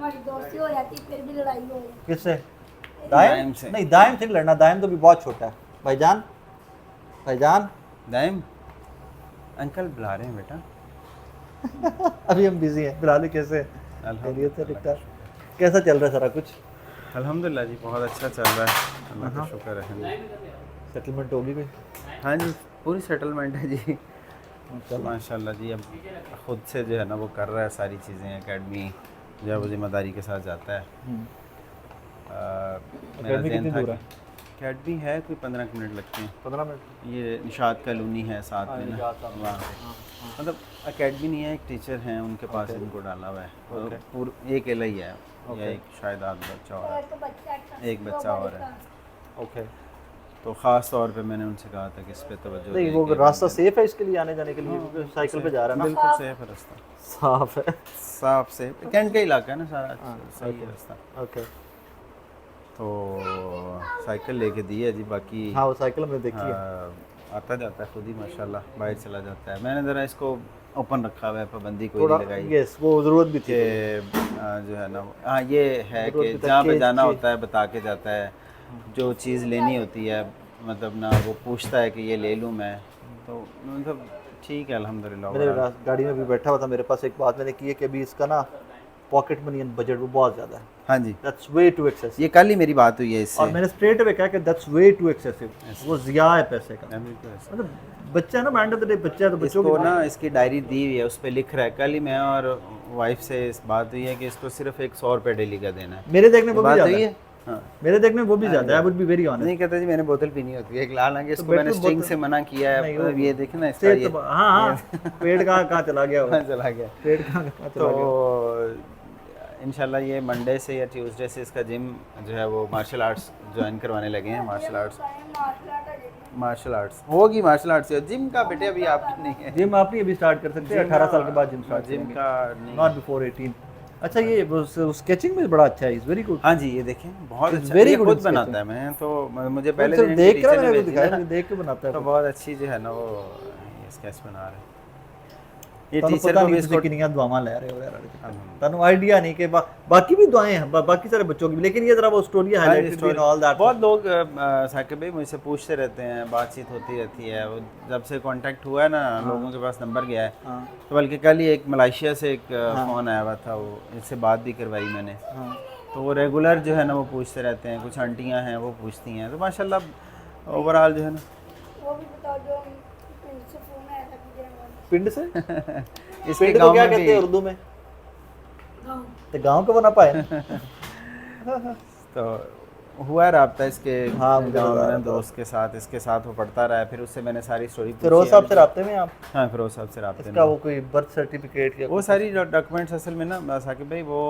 हमारी दोस्ती हो जाती फिर भी लड़ाई हो जाती। किससे? दाइम दाइम से। नहीं, दाइम से नहीं लड़ना, दाइम तो भी बहुत छोटा है। भाईजान, भाईजान दाइम अंकल बुला रहे हैं बेटा। अभी हम बिजी हैं। बिलाली कैसे? खैरियत से? ठीक अल्हम्दुलिल्लाह, ठाक। कैसा चल रहा है सारा कुछ? अल्हम्दुलिल्लाह जी, बहुत अच्छा चल रहा है, अल्लाह का शुक्र है। सेटलमेंट होगी कोई? हाँ जी, पूरी सेटलमेंट है जी, चलो माशाल्लाह जी। अब खुद से जो है ना वो कर रहा है सारी चीज़ें, एकेडमी जो है वो ज़िम्मेदारी के साथ जाता है। मेरा अकेडमी ज़हन कितनी था दूर कि है? अकेडमी है कोई 15 मिनट लगते हैं। 15 मिनट? ये निशात कॉलोनी है साथ में ना, निशात सामने। वहाँ पे। मतलब अकेडमी नहीं है, एक टीचर हैं उनके पास इनको डाला हुआ है। ओके। पूरा एक अकेला ही है, या एक शायद आध बच्चा और है, तो बच्चा था, एक दो बच्चा बड़े और है। का। ओके। तो ख़ास तौर पे मैंने उनसे कहा था कि इस पे तवज्जो नहीं, दें वो कि रास्ता बंदे- सेफ है इसके लिए आने जाने के लिए? हाँ, क्योंकि साइकिल पे जा रहा है ना? बिल्कुल सेफ है रास्ता, साफ है। साफ से कैंट का इलाका है ना सारा, सही है रास्ता। ओके। तो साइकिल लेके दी है जी, बाकी हाँ, वो साइकिल हमने देखी है। आता जाता है खुद ही माशाल्लाह, बाहर चला जाता है। मैंने ज़रा इसको ओपन रखा हुआ है, पाबंदी कोई थोड़ा नहीं लगाई यस, वो ज़रूरत भी थी। कि जो है ना हाँ ये है ज़रूरत कि भी था जहाँ पे कि- जाना कि- होता है बता के जाता है, जो चीज़ लेनी होती है मतलब ना वो पूछता है कि ये ले लूँ मैं, तो मतलब ठीक है अल्हम्दुलिल्लाह। मैंने गाड़ी में भी बैठा हुआ था, मेरे पास एक बात मैंने की है कि अभी इसका ना पॉकेट मनी एंड बजट वो बहुत ज़्यादा है। हाँ जी, दैट्स वे टू एक्सेसिव। ये कल ही मेरी बात हुई है इससे। और मैंने स्ट्रेट अवे कहा कि दैट्स वे टू एक्सेसिव, वो ज़िया है पैसे का। बिल्कुल ऐसा। मतलब बच्चा है ना, एंड ऑफ द डे बच्चा है, तो बच्चों इसको की ना इसकी डायरी दी हुई है, उस पर लिख रहा है। कल ही मैं और वाइफ से इस बात हुई है कि इसको सिर्फ एक 100 रुपये डेली का देना है। मेरे देखने में वो भी बात ज़्यादा हुई है। है, हाँ। मेरे देखने में वो भी ज़्यादा है। I would be very honest. नहीं कहता जी मैंने बोतल पीनी होती है, एक हालांकि इसको बेटर मैंने स्ट्रिंग बोतल- से मना किया है। नहीं, अब ये देखे ना इसका सेहत ये तो हाँ हाँ, पेट कहाँ चला गया वो, कहाँ चला गया। पेट कहाँ चला तो गया। इंशाल्लाह ये मंडे से या ट्यूसडे से इसका जिम जो है वो मार्शल आर्ट्स ज्वाइन करवाने लगे हैं। मार्शल आर्ट्स होगी, मार्शल आर्ट्स जिम का बेटे अभी आपकी नहीं है। जिम आप नहीं अभी स्टार्ट कर सकते, 18 साल के बाद जिम स्टार्ट जिम करेंगे, का नहीं। Not before 18। अच्छा, ये स्केचिंग में बड़ा अच्छा है, इज वेरी गुड। हाँ जी, ये देखें बहुत अच्छा, very ये good खुद in बनाता है। मैं तो मुझे पहले दिन देख इनकी कर टीचर ने मैंने भेजी दिखाया, ना, देख के बनाता है तो बहुत अच्छी जो है ना वो स्केच बना रहे हैं। ये ਤੁਹਾਨੂੰ टीचर पता को नहीं भी ਤੁਸੀਂ इसको कितनी दुआवां ले रहे हो यार, ਤੁਹਾਨੂੰ आइडिया नहीं कि बाकी भी दुआएं हैं, बाकी सारे बच्चों की भी, लेकिन ये जरा वो story highlighted and all that. बहुत लोग साकिब भाई मुझसे पूछते रहते हैं, बातचीत होती रहती है। वो जब से कांटेक्ट हुआ है ना, लोगों के पास नंबर गया है। हाँ तो बल्कि कल ही एक मलेशिया से एक फ़ोन आया हुआ था, वो इससे बात भी करवाई मैंने। हाँ, तो वो रेगुलर जो है ना वो पूछते रहते हैं, कुछ आंटियाँ हैं वो पूछती हैं। तो माशाल्लाह ओवरऑल जो है ना वो भी बताओ जो से फोन आया था कि जरा पिंड से इसके पिंड को गाँव क्या में कहते भी हैं उर्दू में? गाँव तो गांव को बना पाए। तो हुआ रब्ता इसके हाँ, मुझे गाँव बता में रहा ना था। दोस्त के साथ, इसके साथ वो पढ़ता रहा है। फिर उससे मैंने सारी स्टोरी फिरोज साहब से राब्ते में आप? हाँ, फिरोज साहब से राब्ते इसका में। वो कोई बर्थ सर्टिफिकेट या वो सारी डॉक्यूमेंट्स असल में ना साकिब भाई वो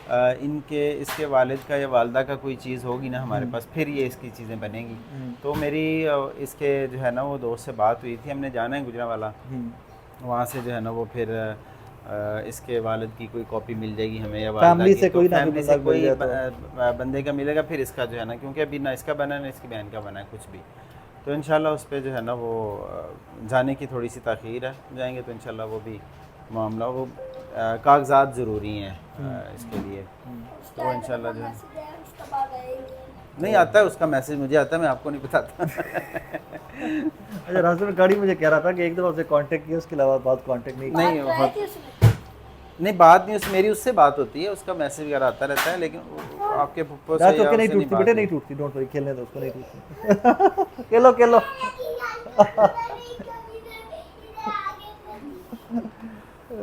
इनके इसके वालिद का या वालदा का कोई चीज़ होगी ना हमारे पास, फिर ये इसकी चीज़ें बनेंगी। तो मेरी इसके जो है ना वो दोस्त से बात हुई थी, हमने जाना है गुजरांवाला, वहाँ से जो है ना वो फिर इसके वालिद की कोई कॉपी मिल जाएगी हमें, या वालिदा फैमिली की। से तो कोई ना फैमिली कोई से बंदा मिल कोई जाए बंदे का मिलेगा, फिर इसका जो है ना, क्योंकि अभी ना इसका बना है ना इसकी बहन का बना है कुछ भी। तो इंशाल्लाह उस पर जो है ना वो जाने की थोड़ी सी ताख़ीर है, जाएंगे तो इंशाल्लाह वो भी मामला, वो कागजात ज़रूरी हैं इसके लिए। तो इंशाल्लाह जो है मैसेज आया उसके बाद आएगी। नहीं आता है उसका मैसेज, मुझे आता है, मैं आपको नहीं बताता। अच्छा, रास्ते में गाड़ी मुझे कह रहा था कि एक दफ़ा उससे कांटेक्ट किया, उसके अलावा बात कांटेक्ट नहीं नहीं बात तो आई थी उसमें। नहीं बात नहीं, मेरी उससे बात होती है, उसका मैसेज वगैरह आता रहता है, लेकिन आपके पुप्पो से रात या के नहीं उससे टूटती बात बेटे, हुई। नहीं टूटती, डोंट वरी, खेलने दो उसको, नहीं टूटती। खेलो खेलो।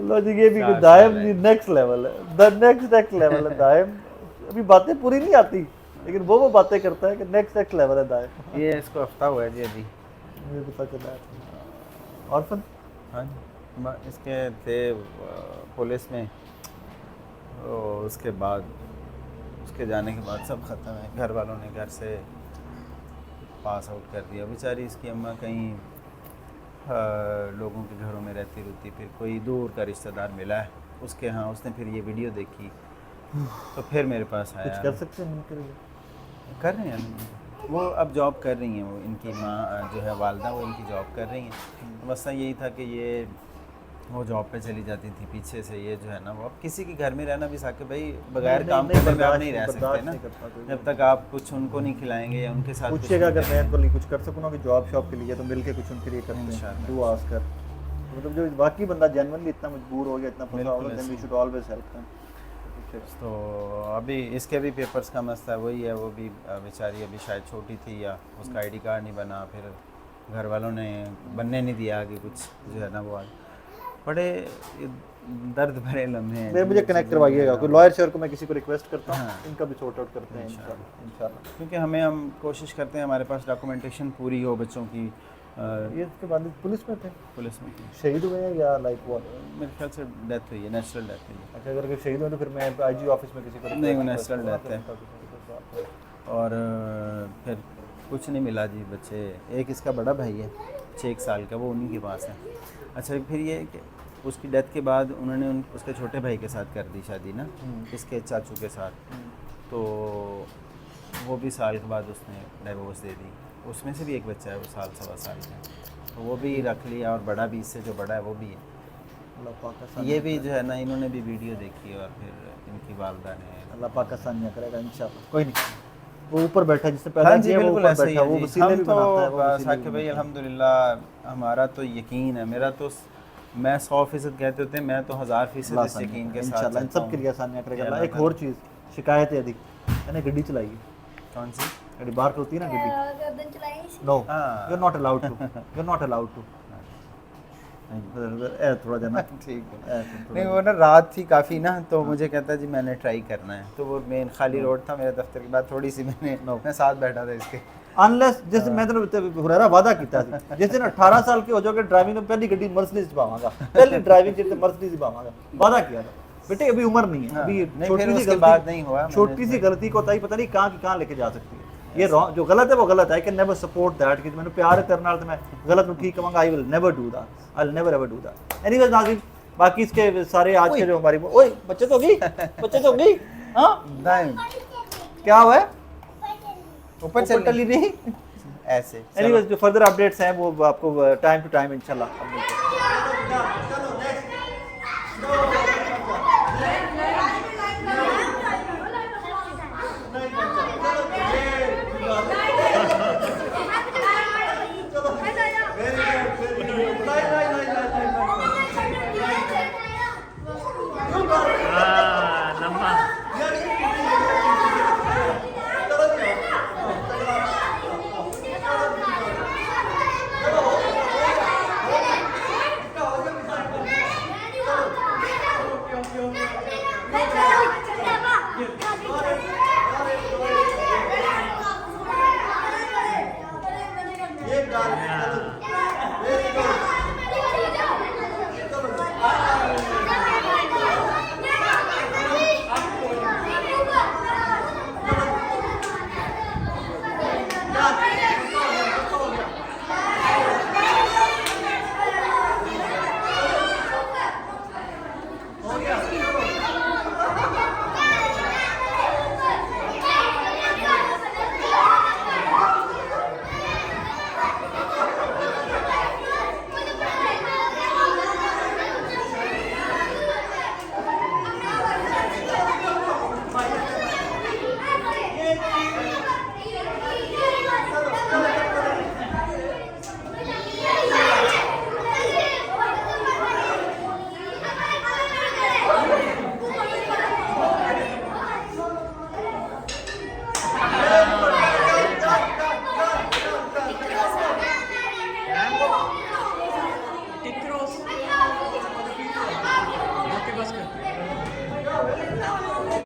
लो जी, ये भी दायम नेक्स्ट लेवल है, द नेक्स्ट लेवल है दायम। अभी बातें पूरी नहीं आती, लेकिन वो बातें करता है कि नेक्स्ट लेवल है दायम। ये इसको हफ्ता हुआ है जी अभी। मुझे पता चला है। ऑर्फन? हाँ इसके थे पुलिस में, तो उसके बाद उसके जाने के बाद सब ख़त्म है। घर वालों ने घर से पास आउट कर दिया। बेचारी इसकी अम्मा कहीं लोगों के घरों में रहती रहती, फिर कोई दूर का रिश्तेदार मिला है उसके यहाँ, उसने फिर ये वीडियो देखी तो फिर मेरे पास आया। कुछ कर सकते हैं उनके लिए? कर रहे हैं वो, अब जॉब कर रही हैं वो, इनकी माँ जो है वालदा, वो इनकी जॉब कर रही हैं। तो मसला यही था कि ये वो जॉब पे चली जाती थी पीछे से, ये जो है ना वो अब किसी के घर में रहना भी साके भाई बगैर नहीं, काम नहीं, करने में आप बर्दाश्त नहीं रह सकते बर्दाश्त ना, नहीं करता कोई। जब तक आप कुछ उनको नहीं खिलाएंगे या उनके साथ कुछ पूछिएगा नहीं अगर मैं इनको लिए कुछ कर सकूँ ना कि जॉब शॉप के लिए तो मिलके कुछ उनके लिए करते हैं, इंशाल्लाह। डू आस्क कर। मतलब जो वाकई बंदा जेन्युइनली इतना मजबूर हो गया, इतना फंसा बिल्कुल होगा, देन वी ऐसे। Should always help them. तो अभी इसके भी पेपर्स का मसला वही है, वो भी बेचारी अभी शायद छोटी थी या उसका आईडी कार्ड नहीं बना, फिर घर वालों ने बनने नहीं दिया आगे कुछ जो है ना वो आज बड़े दर्द भरे लम्हे हैं। मेरे मुझे कनेक्ट करवाइएगा, कोई लॉयर शेयर को मैं किसी को रिक्वेस्ट करता हूँ, हाँ। इनका भी सॉर्ट आउट करते हैं इंशाल्लाह। क्योंकि हम कोशिश करते हैं हमारे पास डॉक्यूमेंटेशन पूरी हो बच्चों की। ये इसके बाद पुलिस में थे, पुलिस में थी, शहीद हुए हैं या लाइक व्हाट? मेरे ख्याल से डेथ हुई है, नेचुरल डेथ हुई है। अच्छा, अगर कोई शहीद हुए तो फिर मैं आईजी ऑफिस में किसी को नहीं, वो request natural करूंगा death कि है। और फिर कुछ नहीं मिला जी बच्चे। एक इसका बड़ा भाई है 6 साल का, वो उन्हीं के पास है। अच्छा, फिर ये कि उसकी डेथ के बाद उन्होंने उसके छोटे भाई के साथ कर दी शादी ना, इसके चाचू के साथ, तो वो भी साल के बाद उसने डाइवोर्स दे दी। उसमें से भी एक बच्चा है, वो साल सवा साल का, तो वो भी रख लिया, और बड़ा भी इससे जो बड़ा है वो भी है। अल्लाह पाक का साथ ये भी जो है ना, इन्होंने भी वीडियो देखी और फिर इनकी वालदा ने। अल्लाह पाक का साथ नहीं करेगा इंशाल्लाह। कोई नहीं, वो ऊपर बैठा जिससे पैदा हाँ जी, किया, वो बिल्कुल ऊपर ऐसे ही बैठा, है वो जी। वसीले हम भी तो बनाता है, वो बस वसीले आके भी भाई बनाता है। अल्हम्दुलिल्लाह हमारा तो यकीन है, मेरा तो मैं 100% कहते होते, मैं तो 1000% अल्लाह इस यकीन के साथ इंशाल्लाह इन चलता सब के हूँ। लिए आसानियाँ करेगा कि अल्लाह। अल्लाह एक और चीज़, शिकायत है यदि मैंने गड्डी चलाई है, कौन सी? गड्डी बाहर होती है ना गड्डी, गर्दन चलाई नहीं सी। नो हाँ। You are not allowed to, you are not allowed to. थोड़ा जना ठीक है। नहीं, वो ना रात थी काफ़ी ना, तो मुझे कहता जी मैंने ट्राई करना है, तो वो मेन खाली रोड था मेरे दफ्तर के बाद, थोड़ी सी मैं साथ बैठा था इसके। अनलेस जैसे मैं तो हुरैरा वादा किया था, जिस दिन 18 साल के हो जाओगे ड्राइविंग में पहली गड्डी मर्सिडीज पावांगा, पहली ड्राइविंग करते मर्सिडीज पावांगा, वादा किया था। बेटे अभी उम्र नहीं है, हाँ, अभी नहीं, छोटी फिर सी उसके बाद नहीं हुआ, गलती, छोटी सी गलती को ताई पता नहीं कहाँ की कहाँ लेके जा सकती है। ये रॉन्ग, जो गलत है वो गलत है। I can never support that कि मैंने प्यार करना है तो मैं गलत में ठीक कहूंगा। I will never do that, I will never ever do that. Anyways नाज़रीन, बाकी इसके सारे आज के जो हमारी, ओए बच्चे तो गई, बच्चे तो गई, हाँ दाएं क्या हुआ है, ऊपर ऊपर चल टली नहीं। ऐसे। एनीवेज जो फर्दर अपडेट्स हैं वो आपको टाइम टू टाइम इंशाल्लाह